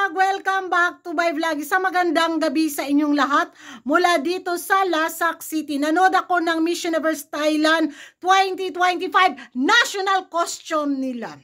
vlog! Welcome back to my vlog. Isang magandang gabi sa inyong lahat mula dito sa Lasak City. Nanood ako ng Miss Universe Thailand 2025 national costume nila.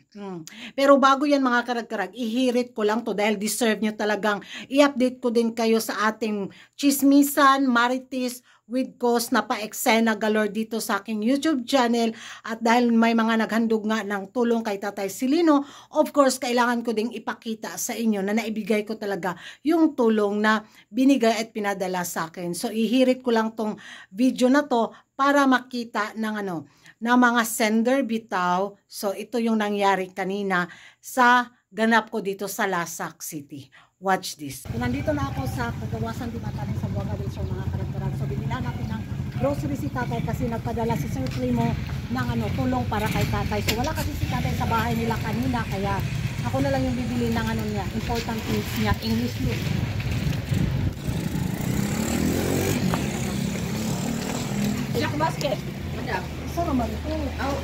Pero bago yan mga karag-karag, ihirit ko lang to dahil deserve nyo talagang i-update ko din kayo sa ating chismisan, marites, with cause na pa-eksena galore dito sa aking YouTube channel. At dahil may mga naghandog nga ng tulong kay Tatay Silino, of course, kailangan ko ding ipakita sa inyo na naibigay ko talaga yung tulong na binigay at pinadala sa akin. So, ihirit ko lang tong video na to para makita ng na mga sender bitaw. So, ito yung nangyari kanina sa ganap ko dito sa Lasak City. Watch this. So, nandito na ako sa Kagawasan Dimataling sa Buanga del Sur mga karagkarag. So, binila natin ng grocery si Tatay kasi nagpadala si Sir Primo ng tulong para kay Tatay. So, wala kasi si Tatay sa bahay nila kanina. Kaya ako na lang yung bibili ng niya, important things niya, English look. Jack basket. Madam. So, naman ito. Oh.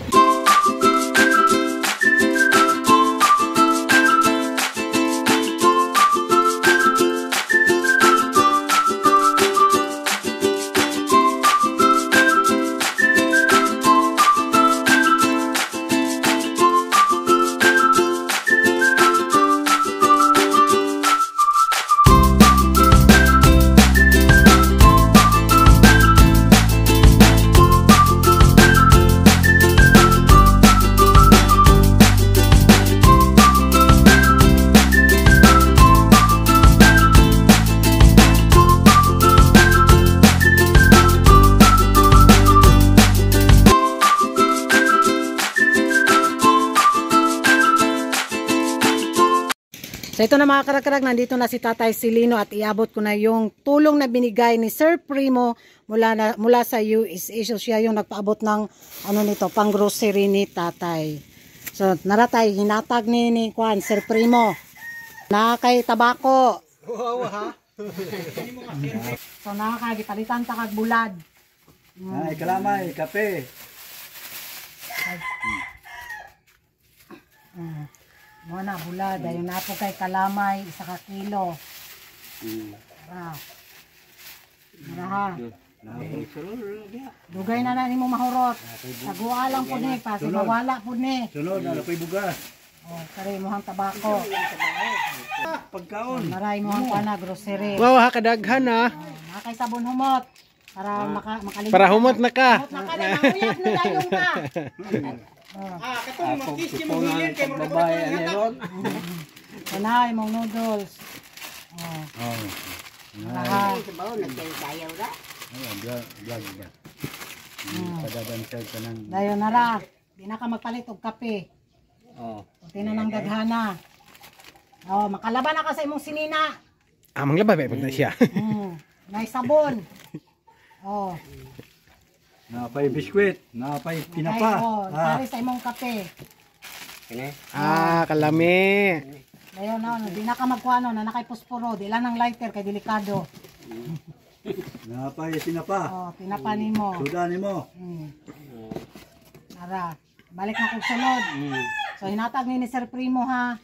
So ito na mga karagkarag, nandito na si Tatay Silino at iabot ko na yung tulong na binigay ni Sir Primo mula sa USA. So siya yung nagpaabot ng nito, pang grocery ni Tatay. So naratay, hinatag ni Juan, Sir Primo. Na kay tabako. Wow, ha? So nakakagipalitan ta kag bulad. Ay, kalamay, kape. Mo na bulad, ayun na po kay kalamay, 1 kilo. Maraha. Dugay na nimo mahurot. Sagua lang po ni, kasi mawala po ni. Sunod, napoy bugas. Oh, kare mo hang tabako. Pagkaon. Maray mo hang pana grocery. Wow, ha kadaghan ha. Nakay sabon humot para makalimutan. Para humot na ka. Humot na ka na, mahuyag na dayon ka. Katong magkis mo milin kay mo babae ani ron. Kanay mong noodles. Oh. Ay, Sabaw na kayo dayaw ra. Vlog ba. Padadan sa kanang. dayon na ra. Di na ka magpalit og kape. Kunti na ng daghana. Oh, makalaban na ka sa imong sinina. Amang labay pag na siya. May sabon. Oh. Napay biskwit, napay pinapa. Oh, pare sa imong kape. Kalami. Dayon na, di na ka magkuano na nakay posporo, di lang ng lighter kay delikado. Napay pinapa. Oh, tinapa nimo. Suda nimo. Nara, balik na kog sunod. So hinatag ni Sir Primo ha.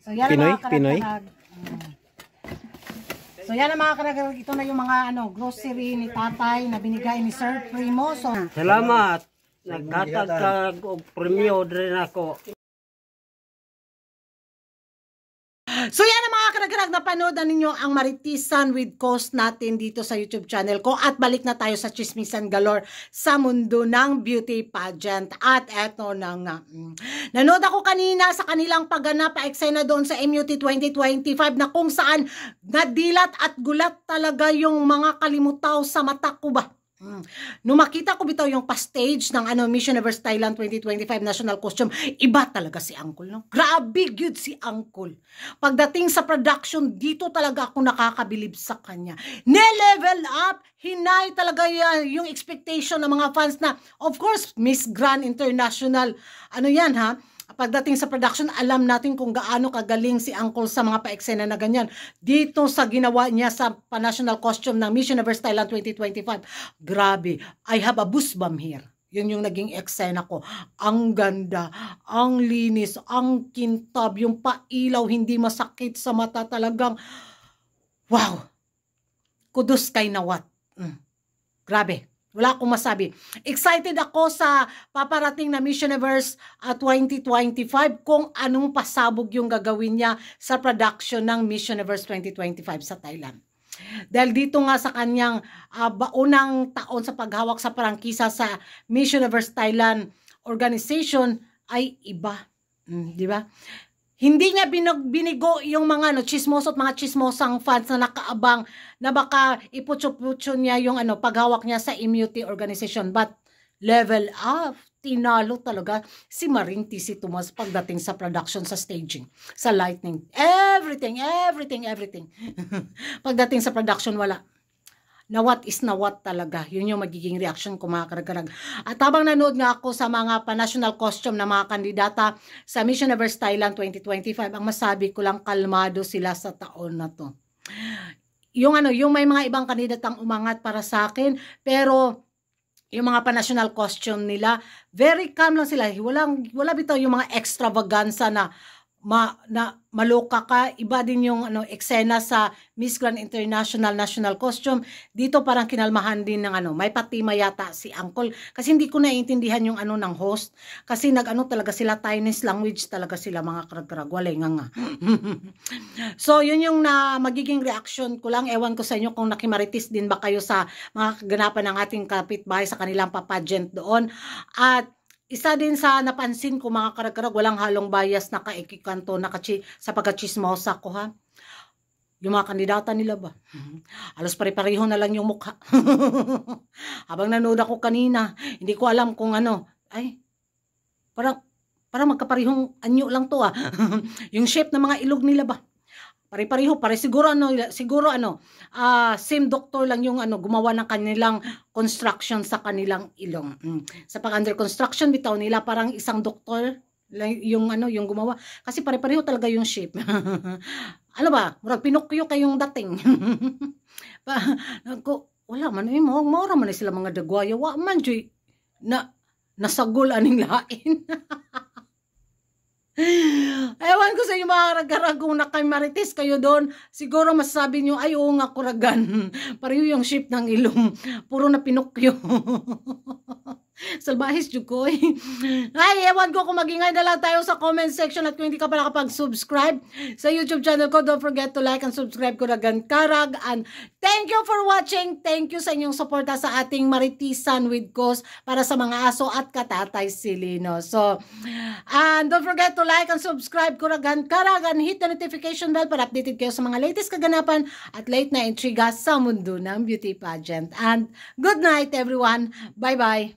So yan ang Pinoy? mga Pinoy? karagkarag. So yan ang mga karagkarag, ito na yung mga grocery ni Tatay na binigay ni Sir Primo. So Salamat. Naghatag ka og premyo rin ako. So yan ang mga karagkarag, napanood na ninyo ang Maritisan with Cause natin dito sa YouTube channel ko. At balik na tayo sa Chismisan Galore sa mundo ng beauty pageant. At eto na nga. Nanood ako kanina sa kanilang pagganap pa-eksena doon sa MUT 2025 na kung saan nadilat at gulat talaga yung mga kalimutaw sa mata ko ba. Nung makita ko bitaw yung pa-stage ng Miss Universe Thailand 2025 national costume, iba talaga si Uncle, no? Grabe good si Uncle. Pagdating sa production, dito talaga ako nakakabilib sa kanya. Ne-level up, hinay talaga yan, yung expectation ng mga fans na, of course, Miss Grand International, yan ha? Pagdating sa production, alam natin kung gaano kagaling si Uncle sa mga pa-eksena na ganyan. Dito sa ginawa niya sa pa-national costume ng Miss Universe Thailand 2025, grabe, I have a goosebump here. Yun yung naging eksena ko. Ang ganda, ang linis, ang kintab, yung pailaw, hindi masakit sa mata talagang. Wow! Kudos kay Nawat. Grabe. Wala akong masabi. Excited ako sa paparating na Miss Universe 2025 kung anong pasabog yung gagawin niya sa production ng Miss Universe 2025 sa Thailand. Dahil dito nga sa kanyang unang taon sa paghawak sa prangkisa sa Miss Universe Thailand organization ay iba. Di ba? Hindi niya binigo yung mga chismoso at mga chismosang fans na nakaabang na baka iputso-putso niya yung paghawak niya sa immunity organization. But level up, tinalo talaga si Marinti si Tomas pagdating sa production, sa staging, sa lighting, everything. Pagdating sa production, wala. Nawat is nawat talaga. Yun yung magiging reaction ko, mga karag-karag. At habang nanood nga ako sa mga pa-national costume na mga kandidata sa Miss Universe Thailand 2025, ang masabi ko lang, kalmado sila sa taon na to. Yung may mga ibang kandidatang umangat para sa akin, pero yung mga pa-national costume nila, very calm lang sila. Wala bitaw yung mga extravaganza na maloka ka. Iba din yung eksena sa Miss Grand International National Costume. Dito parang kinalmahan din ng may patima yata si Uncle. Kasi hindi ko naiintindihan yung ng host. Kasi talaga sila, Chinese language talaga sila, mga karag-karag. Walay nga. So, yun yung magiging reaction ko lang. Ewan ko sa inyo kung nakimaritis din ba kayo sa mga kaganapan ng ating kapitbahay sa kanilang papageant doon. At isa din sa napansin ko, mga karag-karag, walang halong bias na kaikikanto sa pagkachismosa ko, ha. Yung mga kandidata nila ba? Alos pare-pareho na lang yung mukha. Habang nanood ako kanina, hindi ko alam kung parang magkaparehong anyo lang to, yung shape ng mga ilog nila ba? Pare-pareho, siguro same doctor lang yung gumawa ng kanilang construction sa kanilang ilong. Sa pag-under construction, bitaw nila parang isang doktor yung gumawa. Kasi pare-pareho talaga yung shape. Murag Pinocchio kayong dating. Wala man, maura man sila mga dagwaya. Wa man, joy, nasagol aning lain. Ewan ko sa inyo, mga karag-karag, kung nakimaritis kayo doon, siguro masasabi nyo, ay oo nga, kuragan. Pareho yung shape ng ilong. Puro na Pinocchio. Salbahis ko eh. Ay, ewan ko kung magingay na lang tayo sa comment section at kung hindi ka pa nakapag-subscribe sa YouTube channel ko, don't forget to like and subscribe ko Ragan Karag. And thank you for watching. Thank you sa inyong suporta sa ating Maritisan with Cause para sa mga aso at katatay silino. So, and don't forget to like and subscribe ko Ragan Karag and hit the notification bell para updated kayo sa mga latest kaganapan at late na intriga sa mundo ng beauty pageant. And good night everyone. Bye-bye.